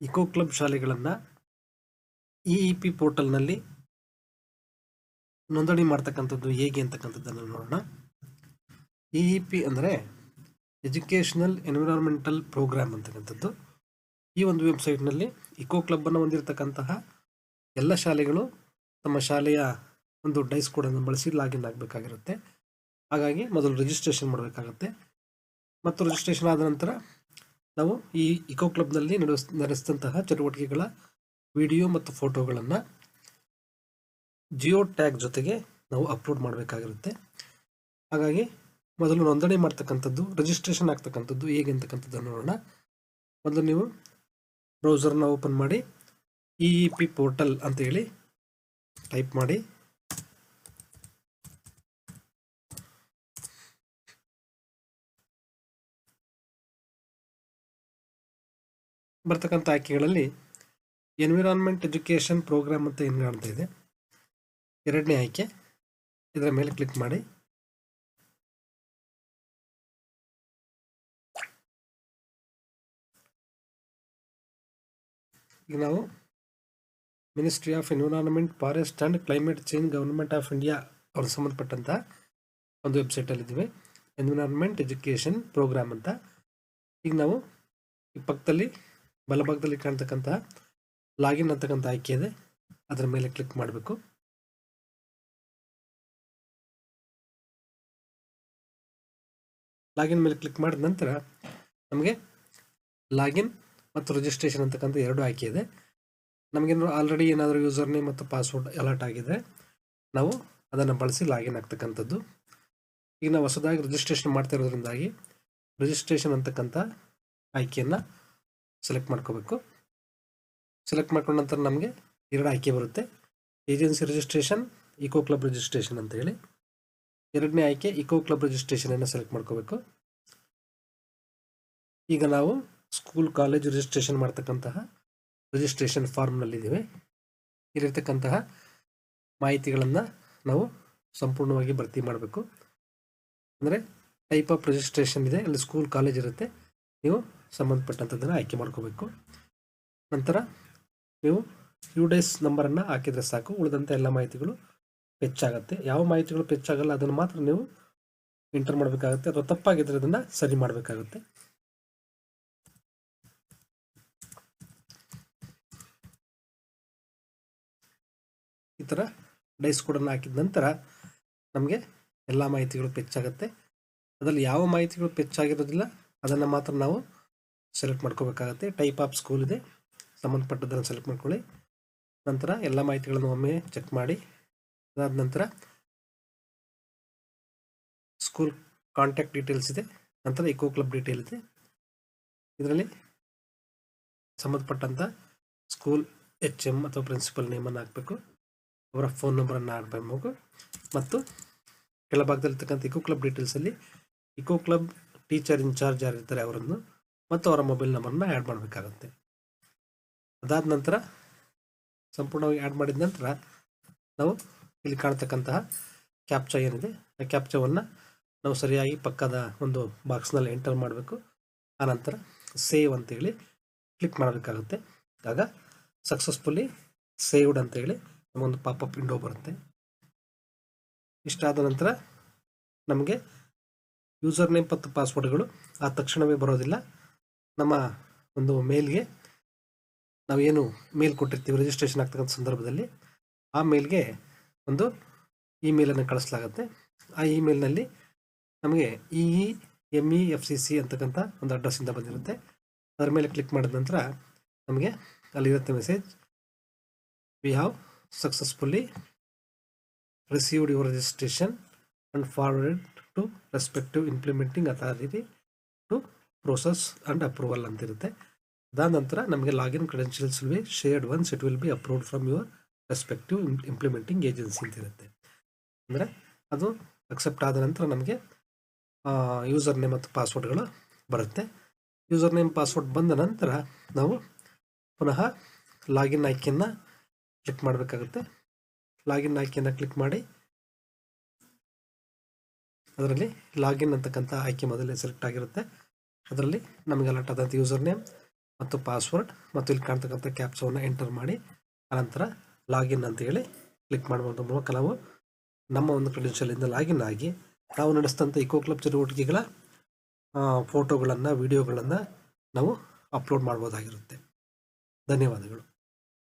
Eco club ಶಾಲೆಗಳನ್ನು ಇಇಪಿ ಪೋರ್ಟಲ್ನಲ್ಲಿ ನೋಂದಣಿ ಮಾಡ್ತಕ್ಕಂಥದ್ದು ಹೇಗೆ ಅಂತಕ್ಕಂಥದ್ದನ್ನು ನೋಡೋಣ. ಇಇಪಿ ಅಂದರೆ ಎಜುಕೇಷನಲ್ ಎನ್ವಿರಾನ್ಮೆಂಟಲ್ ಪ್ರೋಗ್ರಾಮ್ ಅಂತಕ್ಕಂಥದ್ದು. ಈ ಒಂದು ವೆಬ್ಸೈಟ್ನಲ್ಲಿ ಇಕೋ ಕ್ಲಬ್ಬನ್ನು ಹೊಂದಿರತಕ್ಕಂತಹ ಎಲ್ಲ ಶಾಲೆಗಳು ತಮ್ಮ ಶಾಲೆಯ ಒಂದು ಡೈಸ್ ಕೋಡನ್ನು ಬಳಸಿ ಲಾಗಿನ್ ಆಗಬೇಕಾಗಿರುತ್ತೆ. ಹಾಗಾಗಿ ಮೊದಲು ರಿಜಿಸ್ಟ್ರೇಷನ್ ಮಾಡಬೇಕಾಗುತ್ತೆ ಮತ್ತು ರಿಜಿಸ್ಟ್ರೇಷನ್ ಆದ ನಂತರ ನಾವು ಈ ಇಕೋ ಕ್ಲಬ್ನಲ್ಲಿ ನಡೆಸಿದಂತಹ ಚಟುವಟಿಕೆಗಳ ವಿಡಿಯೋ ಮತ್ತು ಫೋಟೋಗಳನ್ನು ಜಿಯೋ ಟ್ಯಾಗ್ ಜೊತೆಗೆ ನಾವು ಅಪ್ಲೋಡ್ ಮಾಡಬೇಕಾಗಿರುತ್ತೆ. ಹಾಗಾಗಿ ಮೊದಲು ನೋಂದಣಿ ಮಾಡ್ತಕ್ಕಂಥದ್ದು, ರಿಜಿಸ್ಟ್ರೇಷನ್ ಆಗ್ತಕ್ಕಂಥದ್ದು ಹೇಗೆ ಅಂತಕ್ಕಂಥದ್ದನ್ನು ನೋಡೋಣ. ಮೊದಲು ನೀವು ಬ್ರೌಸರ್ನ ಓಪನ್ ಮಾಡಿ ಇಇಪಿ ಪೋರ್ಟಲ್ ಅಂತೇಳಿ ಟೈಪ್ ಮಾಡಿ ಬರ್ತಕ್ಕಂಥ ಆಯ್ಕೆಗಳಲ್ಲಿ ಎನ್ವಿರಾನ್ಮೆಂಟ್ ಎಜುಕೇಷನ್ ಪ್ರೋಗ್ರಾಮ್ ಅಂತ ಏನು ಕಾಣ್ತಾ ಇದೆ, ಎರಡನೇ ಆಯ್ಕೆ, ಇದರ ಮೇಲೆ ಕ್ಲಿಕ್ ಮಾಡಿ. ಈಗ ನಾವು ministry of environment, forest and climate change, government of India ಅವ್ರಿಗೆ ಸಂಬಂಧಪಟ್ಟಂಥ ಒಂದು ವೆಬ್ಸೈಟಲ್ಲಿದ್ದೀವಿ, ಎನ್ವಿರಾನ್ಮೆಂಟ್ ಎಜುಕೇಷನ್ ಪ್ರೋಗ್ರಾಮ್ ಅಂತ. ಈಗ ನಾವು ಈ ಪಕ್ಕದಲ್ಲಿ ಬಲಭಾಗದಲ್ಲಿ ಕಾಣ್ತಕ್ಕಂಥ ಲಾಗಿನ್ ಅಂತಕ್ಕಂಥ ಆಯ್ಕೆ ಇದೆ, ಅದರ ಮೇಲೆ ಕ್ಲಿಕ್ ಮಾಡಬೇಕು. ಲಾಗಿನ್ ಮೇಲೆ ಕ್ಲಿಕ್ ಮಾಡಿದ ನಂತರ ನಮಗೆ ಲಾಗಿನ್ ಮತ್ತು ರಿಜಿಸ್ಟ್ರೇಷನ್ ಅಂತಕ್ಕಂಥ ಎರಡು ಆಯ್ಕೆ ಇದೆ. ನಮಗೇನು ಆಲ್ರೆಡಿ ಏನಾದರೂ ಯೂಸರ್ ನೇಮ್ ಮತ್ತು ಪಾಸ್ವರ್ಡ್ ಅಲರ್ಟ್ ಆಗಿದೆ, ನಾವು ಅದನ್ನು ಬಳಸಿ ಲಾಗಿನ್ ಆಗ್ತಕ್ಕಂಥದ್ದು. ಈಗ ನಾವು ಹೊಸದಾಗಿ ರಿಜಿಸ್ಟ್ರೇಷನ್ ಮಾಡ್ತಾ ಇರೋದ್ರಿಂದಾಗಿ ರಿಜಿಸ್ಟ್ರೇಷನ್ ಅಂತಕ್ಕಂಥ ಆಯ್ಕೆಯನ್ನು ಸೆಲೆಕ್ಟ್ ಮಾಡ್ಕೋಬೇಕು. ಸೆಲೆಕ್ಟ್ ಮಾಡ್ಕೊಂಡ ನಂತರ ನಮಗೆ ಎರಡು ಆಯ್ಕೆ ಬರುತ್ತೆ, agency registration, eco club registration ಅಂತ ಹೇಳಿ. ಎರಡನೇ ಆಯ್ಕೆ ಇಕೋ ಕ್ಲಬ್ ರಿಜಿಸ್ಟ್ರೇಷನನ್ನು ಸೆಲೆಕ್ಟ್ ಮಾಡ್ಕೋಬೇಕು. ಈಗ ನಾವು ಸ್ಕೂಲ್ ಕಾಲೇಜ್ ರಿಜಿಸ್ಟ್ರೇಷನ್ ಮಾಡ್ತಕ್ಕಂತಹ ರಿಜಿಸ್ಟ್ರೇಷನ್ ಫಾರ್ಮ್ನಲ್ಲಿದ್ದೀವಿ. ಇಲ್ಲಿರ್ತಕ್ಕಂತಹ ಮಾಹಿತಿಗಳನ್ನು ನಾವು ಸಂಪೂರ್ಣವಾಗಿ ಭರ್ತಿ ಮಾಡಬೇಕು. ಅಂದರೆ ಟೈಪ್ ಆಫ್ ರಿಜಿಸ್ಟ್ರೇಷನ್ ಇದೆ, ಅಲ್ಲಿ ಸ್ಕೂಲ್ ಕಾಲೇಜ್ ಇರುತ್ತೆ, ನೀವು ಸಂಬಂಧಪಟ್ಟಂಥದ್ದನ್ನು ಆಯ್ಕೆ ಮಾಡ್ಕೋಬೇಕು. ನಂತರ ನೀವು UDIS ನಂಬರನ್ನು ಹಾಕಿದರೆ ಸಾಕು, ಉಳಿದಂಥ ಎಲ್ಲ ಮಾಹಿತಿಗಳು ಹೆಚ್ಚಾಗುತ್ತೆ. ಯಾವ ಮಾಹಿತಿಗಳು ಹೆಚ್ಚಾಗಲ್ಲ ಅದನ್ನು ಮಾತ್ರ ನೀವು ಎಂಟರ್ ಮಾಡಬೇಕಾಗುತ್ತೆ, ಅಥವಾ ತಪ್ಪಾಗಿದ್ದರೆ ಅದನ್ನು ಸರಿ ಮಾಡಬೇಕಾಗುತ್ತೆ. ಈ ಥರ ಡೈಸ್ ಕೋಡನ್ನು ಹಾಕಿದ ನಂತರ ನಮಗೆ ಎಲ್ಲ ಮಾಹಿತಿಗಳು ಹೆಚ್ಚಾಗುತ್ತೆ. ಅದರಲ್ಲಿ ಯಾವ ಮಾಹಿತಿಗಳು ಹೆಚ್ಚಾಗಿರೋದಿಲ್ಲ ಅದನ್ನು ಮಾತ್ರ ನಾವು ಸೆಲೆಕ್ಟ್ ಮಾಡ್ಕೋಬೇಕಾಗತ್ತೆ. ಟೈಪ್ ಆಫ್ ಸ್ಕೂಲ್ ಇದೆ, ಸಂಬಂಧಪಟ್ಟದ್ದನ್ನು ಸೆಲೆಕ್ಟ್ ಮಾಡ್ಕೊಳ್ಳಿ. ನಂತರ ಎಲ್ಲ ಮಾಹಿತಿಗಳನ್ನು ಒಮ್ಮೆ ಚೆಕ್ ಮಾಡಿ. ಅದಾದ ನಂತರ ಸ್ಕೂಲ್ ಕಾಂಟ್ಯಾಕ್ಟ್ ಡೀಟೇಲ್ಸ್ ಇದೆ, ನಂತರ ಇಕೋ ಕ್ಲಬ್ ಡೀಟೇಲ್ ಇದೆ. ಇದರಲ್ಲಿ ಸಂಬಂಧಪಟ್ಟಂಥ ಸ್ಕೂಲ್ HM ಅಥವಾ ಪ್ರಿನ್ಸಿಪಲ್ ನೇಮನ್ನು ಹಾಕಬೇಕು, ಅವರ ಫೋನ್ ನಂಬರನ್ನು ಹಾಕಬೇಕು, ಮತ್ತು ಕೆಳಭಾಗದಲ್ಲಿರ್ತಕ್ಕಂಥ ಇಕೋ ಕ್ಲಬ್ ಡೀಟೇಲ್ಸಲ್ಲಿ ಇಕೋ ಕ್ಲಬ್ ಟೀಚರ್ ಇನ್ಚಾರ್ಜ್ ಯಾರಿರ್ತಾರೆ ಅವರನ್ನು ಮತ್ತು ಅವರ ಮೊಬೈಲ್ ನಂಬರನ್ನ ಆ್ಯಡ್ ಮಾಡಬೇಕಾಗುತ್ತೆ. ಅದಾದ ನಂತರ ಸಂಪೂರ್ಣವಾಗಿ ಆ್ಯಡ್ ಮಾಡಿದ ನಂತರ ನಾವು ಇಲ್ಲಿ ಕಾಣ್ತಕ್ಕಂತಹ ಕ್ಯಾಪ್ಚಾ ಏನಿದೆ, ಆ ಕ್ಯಾಪ್ಚಾವನ್ನು ನಾವು ಸರಿಯಾಗಿ ಪಕ್ಕದ ಒಂದು ಬಾಕ್ಸ್ನಲ್ಲಿ ಎಂಟರ್ ಮಾಡಬೇಕು. ಆನಂತರ ಸೇವ್ ಅಂತೇಳಿ ಕ್ಲಿಕ್ ಮಾಡಬೇಕಾಗುತ್ತೆ. ಆಗ ಸಕ್ಸಸ್ಫುಲಿ ಸೇವ್ಡ್ ಅಂತೇಳಿ ನಮಗೊಂದು ಪಾಪಪ್ ವಿಂಡೋ ಬರುತ್ತೆ. ಇಷ್ಟಾದ ನಂತರ ನಮಗೆ ಯೂಸರ್ ನೇಮ್ ಮತ್ತು ಪಾಸ್ವರ್ಡ್ಗಳು ಆ ತಕ್ಷಣವೇ ಬರೋದಿಲ್ಲ. ನಮ್ಮ ಒಂದು ಮೇಲ್ಗೆ ನಾವೇನು ಮೇಲ್ ಕೊಟ್ಟಿರ್ತೀವಿ ರಿಜಿಸ್ಟ್ರೇಷನ್ ಆಗ್ತಕ್ಕಂಥ ಸಂದರ್ಭದಲ್ಲಿ, ಆ ಮೇಲ್ಗೆ ಒಂದು ಇಮೇಲನ್ನು ಕಳಿಸಲಾಗುತ್ತೆ. ಆ ಇಮೇಲ್ನಲ್ಲಿ ನಮಗೆ EEMEFCC ಅಂತಕ್ಕಂಥ ಒಂದು ಅಡ್ರೆಸ್ಸಿಂದ ಬಂದಿರುತ್ತೆ. ಅದರ ಮೇಲೆ ಕ್ಲಿಕ್ ಮಾಡಿದ ನಂತರ ನಮಗೆ ಅಲ್ಲಿರುತ್ತೆ message, we have successfully received your registration and forwarded to respective implementing authority to process and approval ಅಂತಿರುತ್ತೆ. ಅದಾದ ನಂತರ ನಮಗೆ login credentials will be shared once it will be approved from your respective implementing agency ಅಂತಿರುತ್ತೆ. ಅಂದರೆ ಅದು accept ಆದ ನಂತರ ನಮಗೆ ಯೂಸರ್ ನೇಮ್ ಮತ್ತು ಪಾಸ್ವರ್ಡ್ಗಳು ಬರುತ್ತೆ. ಯೂಸರ್ ನೇಮ್ ಪಾಸ್ವರ್ಡ್ ಬಂದ ನಂತರ ನಾವು ಪುನಃ ಲಾಗಿನ್ ಆಯ್ಕೆಯನ್ನು ಕ್ಲಿಕ್ ಮಾಡಬೇಕಾಗುತ್ತೆ. ಲಾಗಿನ್ ಆಯ್ಕೆಯನ್ನು ಕ್ಲಿಕ್ ಮಾಡಿ ಅದರಲ್ಲಿ ಲಾಗಿನ್ ಅಂತಕ್ಕಂಥ ಆಯ್ಕೆ ಮೊದಲೇ ಸೆಲೆಕ್ಟ್ ಆಗಿರುತ್ತೆ. ಅದರಲ್ಲಿ ನಮಗೆ ಅಲರ್ಟ್ ಆದಂಥ ಯೂಸರ್ ನೇಮ್ ಮತ್ತು ಪಾಸ್ವರ್ಡ್ ಮತ್ತು ಇಲ್ಲಿ ಕಾಣ್ತಕ್ಕಂಥ ಕ್ಯಾಪ್ಚಾವನ್ನು ಎಂಟರ್ ಮಾಡಿ ಅನಂತರ ಲಾಗಿನ್ ಅಂತ ಹೇಳಿ ಕ್ಲಿಕ್ ಮಾಡುವುದರ ಮೂಲಕ ನಾವು ನಮ್ಮ ಒಂದು ಕ್ರೆಡೆನ್ಷಿಯಲಿಂದ ಲಾಗಿನ್ ಆಗಿ ನಾವು ನಡೆಸಿದಂಥ ಇಕೋ ಕ್ಲಬ್ ಚಟುವಟಿಕೆಗಳ ಫೋಟೋಗಳನ್ನು ವಿಡಿಯೋಗಳನ್ನು ನಾವು ಅಪ್ಲೋಡ್ ಮಾಡ್ಬೋದಾಗಿರುತ್ತೆ. ಧನ್ಯವಾದಗಳು.